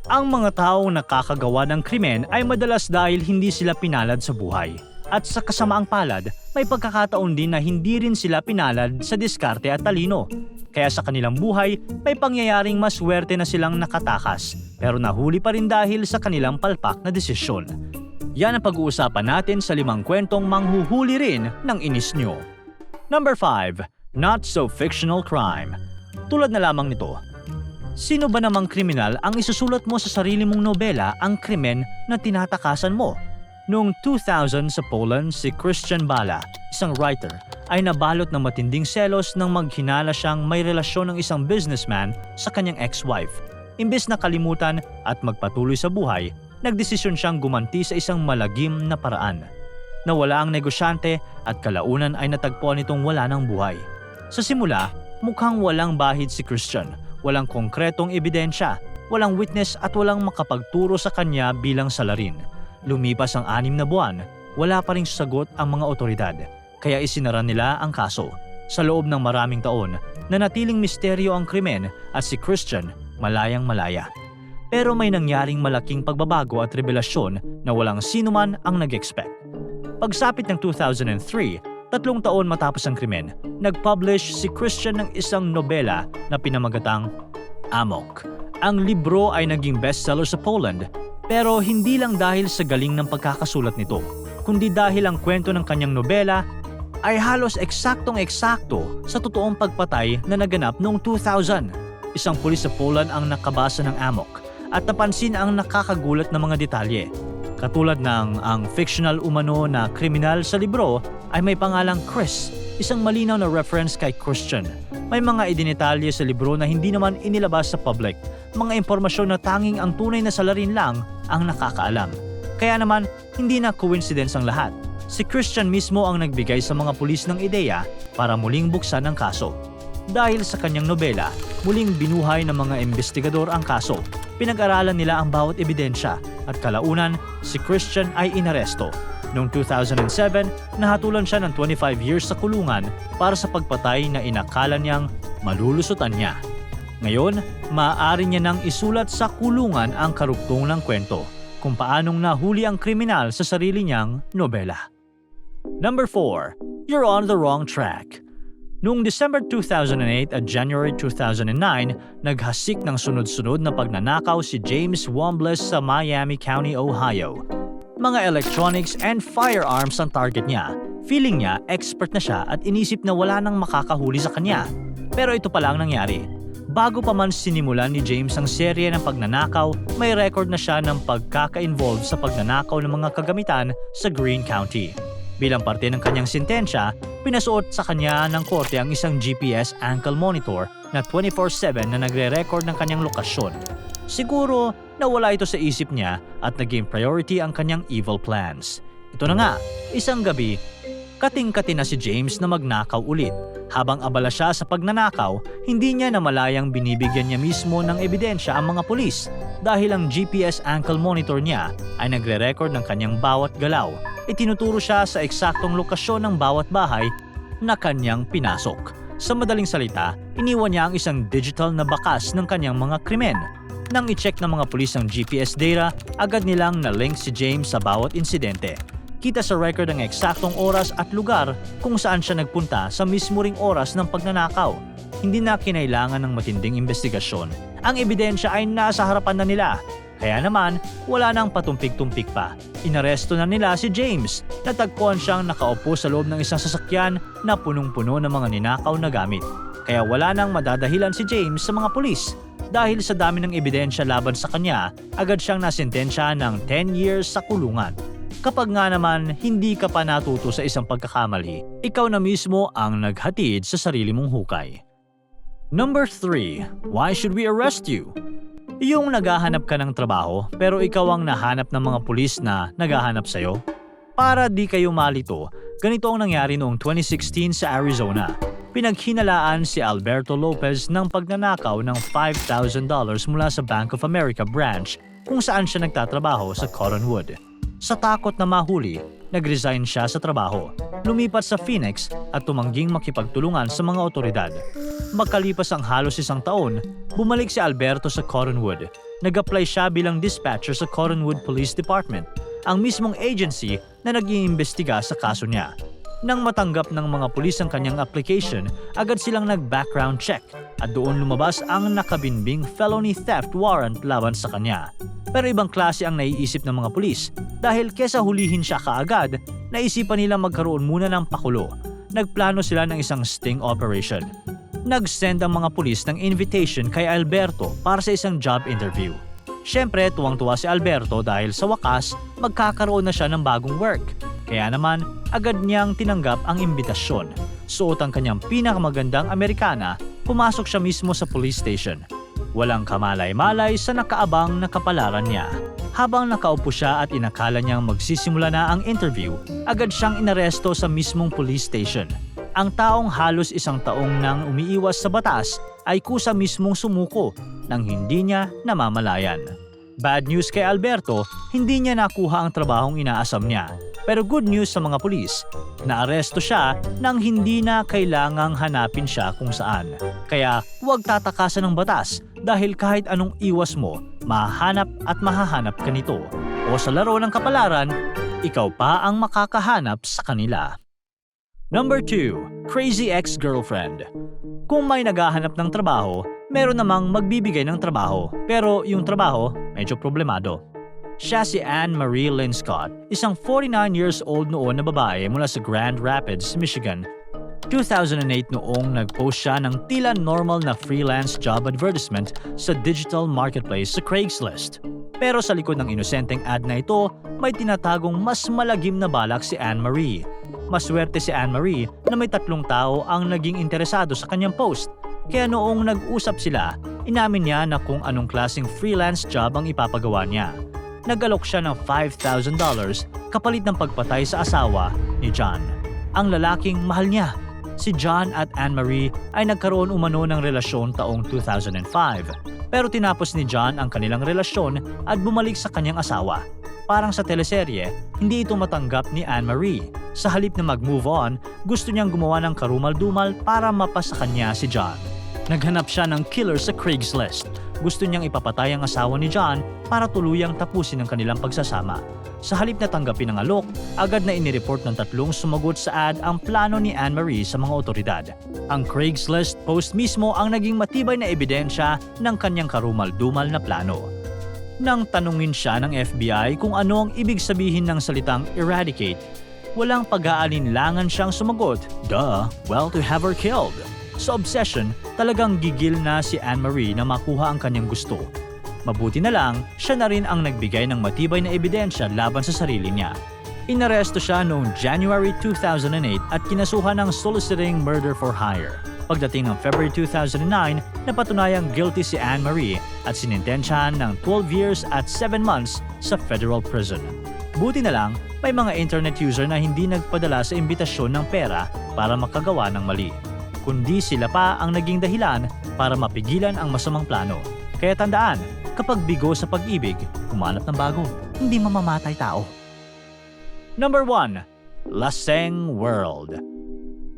Ang mga taong nakakagawa ng krimen ay madalas dahil hindi sila pinalad sa buhay. At sa kasamaang palad, may pagkakataon din na hindi rin sila pinalad sa diskarte at talino. Kaya sa kanilang buhay, may pangyayaring maswerte na silang nakatakas, pero nahuli pa rin dahil sa kanilang palpak na desisyon. Yan ang pag-uusapan natin sa 5 kwentong manghuhuli rin ng inis nyo. Number 5. Not so fictional crime. Tulad na lamang nito. Sino ba namang kriminal ang isusulat mo sa sarili mong nobela ang krimen na tinatakasan mo? Noong 2000 sa Poland, si Christian Bala, isang writer, ay nabalot ng matinding selos nang maghinala siyang may relasyon ng isang businessman sa kanyang ex-wife. Imbes na kalimutan at magpatuloy sa buhay, nagdesisyon siyang gumanti sa isang malagim na paraan. Nawala ang negosyante at kalaunan ay natagpuan nitong wala ng buhay. Sa simula, mukhang walang bahid si Christian. Walang konkretong ebidensya, walang witness at walang makapagturo sa kanya bilang salarin. Lumipas ang 6 na buwan, wala pa ring sagot ang mga otoridad, kaya isinara nila ang kaso. Sa loob ng maraming taon, nanatiling misteryo ang krimen at si Christian malayang-malaya. Pero may nangyaring malaking pagbabago at revelasyon na walang sinuman ang nag-expect. Pagsapit ng 2003, 3 taon matapos ang krimen, nag-publish si Christian ng isang nobela na pinamagatang Amok. Ang libro ay naging bestseller sa Poland, pero hindi lang dahil sa galing ng pagkakasulat nito, kundi dahil ang kwento ng kanyang nobela ay halos eksaktong-eksakto sa totoong pagpatay na naganap noong 2000. Isang pulis sa Poland ang nakabasa ng Amok at napansin ang nakakagulat na mga detalye. Katulad ng ang fictional umano na kriminal sa libro ay may pangalang Chris, isang malinaw na reference kay Christian. May mga idinitalye sa libro na hindi naman inilabas sa public, mga impormasyon na tanging ang tunay na salarin lang ang nakakaalam. Kaya naman, hindi na coincidence ang lahat. Si Christian mismo ang nagbigay sa mga pulis ng ideya para muling buksan ang kaso. Dahil sa kanyang nobela, muling binuhay ng mga investigador ang kaso. Pinag-aralan nila ang bawat ebidensya at kalaunan, si Christian ay inaresto. Noong 2007, nahatulan siya ng 25 years sa kulungan para sa pagpatay na inakala niyang malulusutan niya. Ngayon, maaari niya nang isulat sa kulungan ang karugtong ng kwento kung paanong nahuli ang kriminal sa sarili niyang nobela. Number 4. You're on the wrong track. Noong December 2008 at January 2009, naghasik ng sunod-sunod na pagnanakaw si James Wombles sa Miami County, Ohio. Mga electronics and firearms ang target niya. Feeling niya, expert na siya at inisip na wala nang makakahuli sa kanya. Pero ito pala ang nangyari. Bago pa man sinimulan ni James ang serye ng pagnanakaw, may record na siya ng pagkaka-involve sa pagnanakaw ng mga kagamitan sa Greene County. Bilang parte ng kanyang sentensya, pinasuot sa kanya ng korte ang isang GPS ankle monitor na 24/7 na nagre-record ng kanyang lokasyon. Siguro nawala ito sa isip niya at naging priority ang kanyang evil plans. Ito na nga, isang gabi, kating-kati na si James na magnakaw ulit. Habang abala siya sa pagnanakaw, hindi niya namalayang binibigyan niya mismo ng ebidensya ang mga pulis dahil ang GPS ankle monitor niya ay nagre-record ng kanyang bawat galaw. Itinuturo siya sa eksaktong lokasyon ng bawat bahay na kanyang pinasok. Sa madaling salita, iniwan niya ang isang digital na bakas ng kanyang mga krimen. Nang i-check ng mga pulis ang GPS data, agad nilang na-link si James sa bawat insidente. Kita sa record ang eksaktong oras at lugar kung saan siya nagpunta sa mismo ring oras ng pagnanakaw. Hindi na kinailangan ng matinding investigasyon. Ang ebidensya ay nasa harapan na nila. Kaya naman, wala nang patumpik-tumpik pa. Inaresto na nila si James. Natagpuan siyang nakaupo sa loob ng isang sasakyan na punong-puno ng mga ninakaw na gamit. Kaya wala nang madadahilan si James sa mga pulis. Dahil sa dami ng ebidensya laban sa kanya, agad siyang nasentensya ng 10 years sa kulungan. Kapag nga naman hindi ka pa natuto sa isang pagkakamali, ikaw na mismo ang naghatid sa sarili mong hukay. Number 3. Why should we arrest you? Yung naghahanap ka ng trabaho pero ikaw ang nahanap ng mga pulis na naghahanap sa'yo? Para di kayo malito, ganito ang nangyari noong 2016 sa Arizona. Pinaghinalaan si Alberto Lopez ng pagnanakaw ng $5,000 mula sa Bank of America branch kung saan siya nagtatrabaho sa Cottonwood. Sa takot na mahuli, nag-resign siya sa trabaho, lumipat sa Phoenix at tumangging makipagtulungan sa mga otoridad. Magkalipas ang halos 1 taon, bumalik si Alberto sa Cottonwood. nag-apply siya bilang dispatcher sa Cottonwood Police Department, ang mismong agency na nag-iimbestiga sa kaso niya. Nang matanggap ng mga pulis ang kanyang application, agad silang nag-background check at doon lumabas ang nakabinbing felony theft warrant laban sa kanya. Pero ibang klase ang naiisip ng mga pulis dahil kesa hulihin siya kaagad, naisipan nila magkaroon muna ng pakulo. Nagplano sila ng isang sting operation. Nag-send ang mga pulis ng invitation kay Alberto para sa isang job interview. Siyempre, tuwang-tuwa si Alberto dahil sa wakas, magkakaroon na siya ng bagong work. Kaya naman, agad niyang tinanggap ang imbitasyon. Suot ang kanyang pinakamagandang Amerikana, pumasok siya mismo sa police station. Walang kamalay-malay sa nakaabang na kapalaran niya. Habang nakaupo siya at inakala niyang magsisimula na ang interview, agad siyang inaresto sa mismong police station. Ang taong halos 1 taong nang umiiwas sa batas ay kusa mismong sumuko nang hindi niya namamalayan. Bad news kay Alberto, hindi niya nakuha ang trabahong inaasam niya. Pero good news sa mga pulis, naaresto siya nang hindi na kailangang hanapin siya kung saan. Kaya huwag tatakasan ng batas dahil kahit anong iwas mo, mahahanap at mahahanap ka nito. O sa laro ng kapalaran, ikaw pa ang makakahanap sa kanila. Number 2. Crazy Ex-Girlfriend. Kung may naghahanap ng trabaho, meron namang magbibigay ng trabaho. Pero yung trabaho, medyo problemado. Siya si Anne Marie Lynn Scott, isang 49 years old noon na babae mula sa Grand Rapids, Michigan. 2008 noong nag-post siya ng tila normal na freelance job advertisement sa digital marketplace sa Craigslist. Pero sa likod ng inosenteng ad na ito, may tinatagong mas malagim na balak si Anne Marie. Maswerte si Anne Marie na may 3 tao ang naging interesado sa kanyang post. Kaya noong nag-usap sila, inamin niya na kung anong klaseng freelance job ang ipapagawa niya. Nag-alok siya ng $5,000 kapalit ng pagpatay sa asawa ni John. Ang lalaking mahal niya. Si John at Anne-Marie ay nagkaroon umano ng relasyon taong 2005. Pero tinapos ni John ang kanilang relasyon at bumalik sa kanyang asawa. Parang sa teleserye, hindi ito matanggap ni Anne-Marie. Sa halip na mag-move on, gusto niyang gumawa ng karumal-dumal para mapasa kanya si John. Naghanap siya ng killer sa Craigslist. Gusto niyang ipapatay ang asawa ni John para tuluyang tapusin ang kanilang pagsasama. Sa halip na tanggapin ang alok, agad na inireport ng 3 sumagot sa ad ang plano ni Anne-Marie sa mga otoridad. Ang Craigslist post mismo ang naging matibay na ebidensya ng kanyang karumal-dumal na plano. Nang tanungin siya ng FBI kung ano ang ibig sabihin ng salitang eradicate, walang pag-aalinlangan siyang sumagot, "Duh, well to have her killed." Sa obsession, talagang gigil na si Anne-Marie na makuha ang kanyang gusto. Mabuti na lang, siya na rin ang nagbigay ng matibay na ebidensya laban sa sarili niya. Inaresto siya noong January 2008 at kinasuhan ng soliciting murder for hire. Pagdating ng February 2009, napatunayang guilty si Anne-Marie at sinintensyahan ng 12 years at 7 months sa federal prison. Buti na lang, may mga internet user na hindi nagpadala sa imbitasyon ng pera para makagawa ng mali. Kundi sila pa ang naging dahilan para mapigilan ang masamang plano. Kaya tandaan, kapag bigo sa pag-ibig, humanap ng bago, hindi mamamatay tao. Number 1. Laseng World.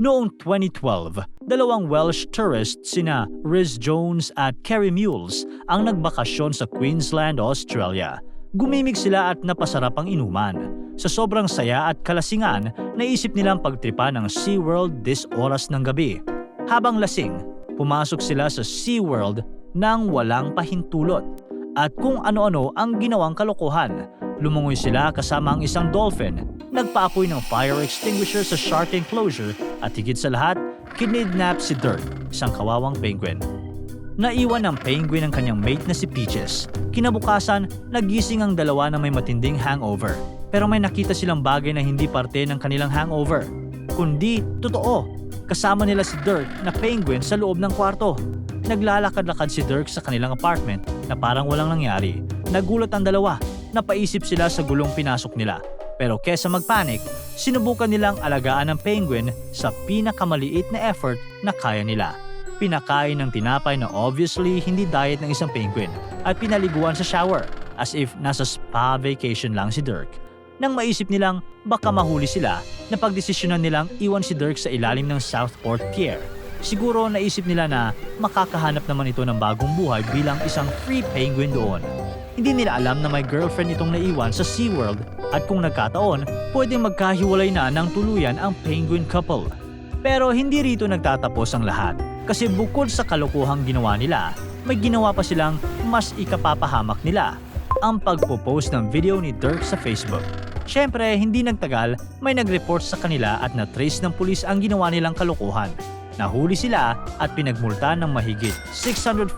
Noong 2012, 2 Welsh tourists sina Rhys Jones at Kerry Mules ang nagbakasyon sa Queensland, Australia. Gumimik sila at napasarap ang inuman. Sa sobrang saya at kalasingan, naisip nilang pagtripa ng SeaWorld this oras ng gabi. Habang lasing, pumasok sila sa SeaWorld nang walang pahintulot. At kung ano-ano ang ginawang kalokohan. Lumungoy sila kasama ang isang dolphin, nagpaapoy ng fire extinguisher sa shark enclosure at higit sa lahat, kidnap si Dirk, isang kawawang penguin. Naiwan ng penguin ang kanyang mate na si Peaches. Kinabukasan, nagising ang dalawa na may matinding hangover. Pero may nakita silang bagay na hindi parte ng kanilang hangover. Kundi, totoo. Kasama nila si Dirk na penguin sa loob ng kwarto. Naglalakad-lakad si Dirk sa kanilang apartment na parang walang nangyari. Nagulat ang dalawa. Napaisip sila sa gulong pinasok nila. Pero kesa magpanik, sinubukan nilang alagaan ng penguin sa pinakamaliit na effort na kaya nila. Pinakain ng tinapay na obviously hindi diet ng isang penguin at pinaliguan sa shower as if nasa spa vacation lang si Dirk. Nang maisip nilang baka mahuli sila, napagdesisyonan nilang iwan si Dirk sa ilalim ng Southport Pier. Siguro naisip nila na makakahanap naman ito ng bagong buhay bilang isang free penguin doon. Hindi nila alam na may girlfriend itong naiwan sa SeaWorld at kung nagkataon, pwedeng magkahiwalay na ng tuluyan ang penguin couple. Pero hindi rito nagtatapos ang lahat kasi bukod sa kalokohang ginawa nila, may ginawa pa silang mas ikapapahamak nila, ang pagpo-post ng video ni Dirk sa Facebook. Syempre, hindi nagtagal, may nag-report sa kanila at na-trace ng pulis ang ginawa nilang kalokohan. Nahuli sila at pinagmulta ng mahigit $650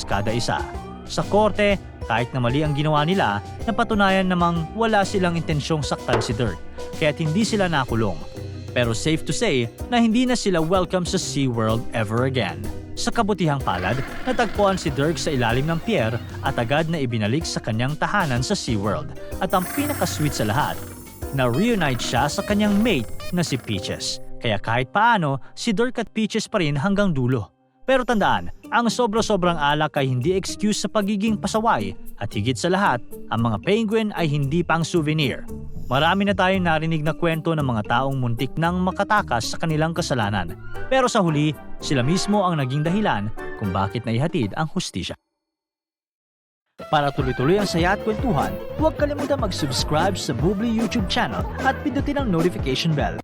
kada isa. Sa korte, kahit na mali ang ginawa nila, napatunayan namang wala silang intensyong saktan si Dirk, kaya't hindi sila nakulong. Pero safe to say na hindi na sila welcome sa SeaWorld ever again. Sa kabutihang palad, natagpuan si Dirk sa ilalim ng pier at agad na ibinalik sa kanyang tahanan sa SeaWorld. At ang pinaka-sweet sa lahat, na-reunite siya sa kanyang mate na si Peaches. Kaya kahit paano, si Dirk at Peaches pa rin hanggang dulo. Pero tandaan, ang sobra-sobrang alak ay hindi excuse sa pagiging pasaway at higit sa lahat, ang mga penguin ay hindi pang souvenir. Marami na tayong narinig na kwento ng mga taong muntik nang makatakas sa kanilang kasalanan. Pero sa huli, sila mismo ang naging dahilan kung bakit naihatid ang hustisya. Para tuloy-tuloy ang saya at kwentuhan, huwag kalimutan mag-subscribe sa Bubbly YouTube channel at pindutin ang notification bell